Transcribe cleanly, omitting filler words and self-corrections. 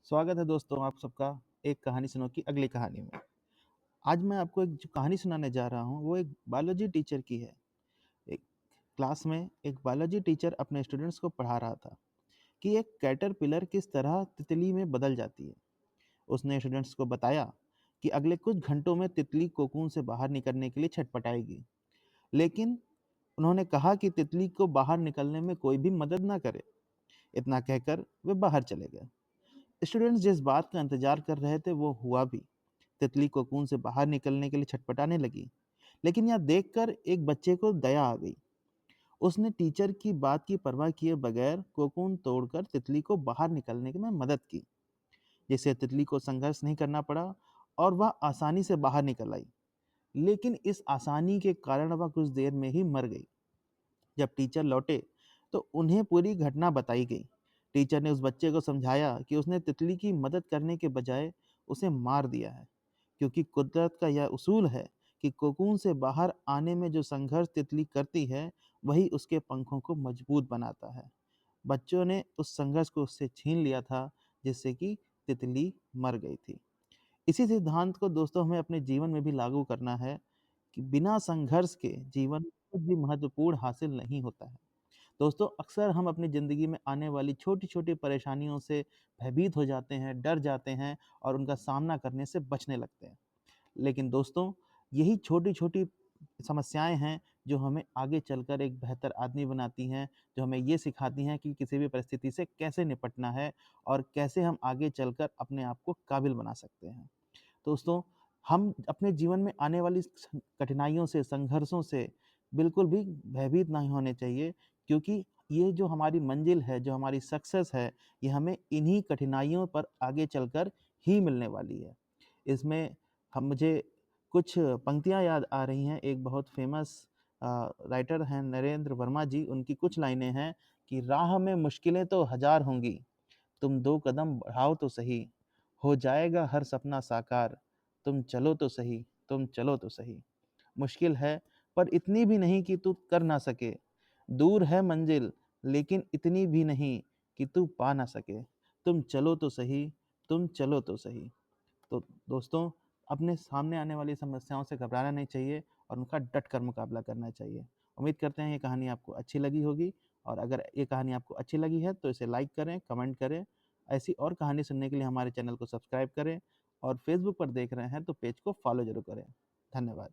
स्वागत है दोस्तों आप सबका एक कहानी सुनो की अगली कहानी में। आज मैं आपको एक जो कहानी सुनाने जा रहा हूँ वो एक बायोलॉजी टीचर की है। एक क्लास में एक बायोलॉजी टीचर अपने स्टूडेंट्स को पढ़ा रहा था कि एक कैटरपिलर किस तरह तितली में बदल जाती है। उसने स्टूडेंट्स को बताया कि अगले कुछ घंटों में तितली कोकून से बाहर निकलने के लिए छटपटाएगी, लेकिन उन्होंने कहा कि तितली को बाहर निकलने में कोई भी मदद ना करे। इतना कहकर वे बाहर चले गए। स्टूडेंट्स जिस बात का इंतजार कर रहे थे वो हुआ भी। तितली कोकून से बाहर निकलने के लिए छटपटाने लगी, लेकिन यह देखकर एक बच्चे को दया आ गई। उसने टीचर की बात की परवाह किए बगैर कोकून तोड़कर तितली को बाहर निकलने में मदद की, जिससे तितली को संघर्ष नहीं करना पड़ा और वह आसानी से बाहर निकल आई। लेकिन इस आसानी के कारण वह कुछ देर में ही मर गई। जब टीचर लौटे तो उन्हें पूरी घटना बताई गई। टीचर ने उस बच्चे को समझाया कि उसने तितली की मदद करने के बजाय उसे मार दिया है, क्योंकि कुदरत का यह उसूल है कि कोकून से बाहर आने में जो संघर्ष तितली करती है वही उसके पंखों को मजबूत बनाता है। बच्चों ने उस संघर्ष को उससे छीन लिया था, जिससे कि तितली मर गई थी। इसी सिद्धांत को दोस्तों हमें अपने जीवन में भी लागू करना है कि बिना संघर्ष के जीवन में कुछ भी महत्वपूर्ण हासिल नहीं होता है। दोस्तों अक्सर हम अपनी ज़िंदगी में आने वाली छोटी-छोटी परेशानियों से भयभीत हो जाते हैं, डर जाते हैं और उनका सामना करने से बचने लगते हैं। लेकिन दोस्तों यही छोटी-छोटी समस्याएँ हैं जो हमें आगे चलकर एक बेहतर आदमी बनाती हैं, जो हमें ये सिखाती हैं कि किसी भी परिस्थिति से कैसे निपटना है और कैसे हम आगे चलकर अपने आप को काबिल बना सकते हैं। दोस्तों, हम अपने जीवन में आने वाली कठिनाइयों से, संघर्षों से बिल्कुल भी भयभीत नहीं होने चाहिए, क्योंकि ये जो हमारी मंजिल है, जो हमारी सक्सेस है, ये हमें इन्हीं कठिनाइयों पर आगे चलकर ही मिलने वाली है। इसमें हम मुझे कुछ पंक्तियाँ याद आ रही हैं। एक बहुत फ़ेमस राइटर हैं नरेंद्र वर्मा जी, उनकी कुछ लाइनें हैं कि राह में मुश्किलें तो हज़ार होंगी, तुम 2 कदम बढ़ाओ तो सही, हो जाएगा हर सपना साकार, तुम चलो तो सही, तुम चलो तो सही। मुश्किल है, पर इतनी भी नहीं कि तू कर ना सके, दूर है मंजिल, लेकिन इतनी भी नहीं कि तू पा ना सके। तुम चलो तो सही, तुम चलो तो सही। तो दोस्तों, अपने सामने आने वाली समस्याओं से घबराना नहीं चाहिए और उनका डट कर मुकाबला करना चाहिए। उम्मीद करते हैं ये कहानी आपको अच्छी लगी होगी, और अगर ये कहानी आपको अच्छी लगी है तो इसे लाइक करें, कमेंट करें। ऐसी और कहानी सुनने के लिए हमारे चैनल को सब्सक्राइब करें और फ़ेसबुक पर देख रहे हैं तो पेज को फ़ॉलो ज़रूर करें। धन्यवाद।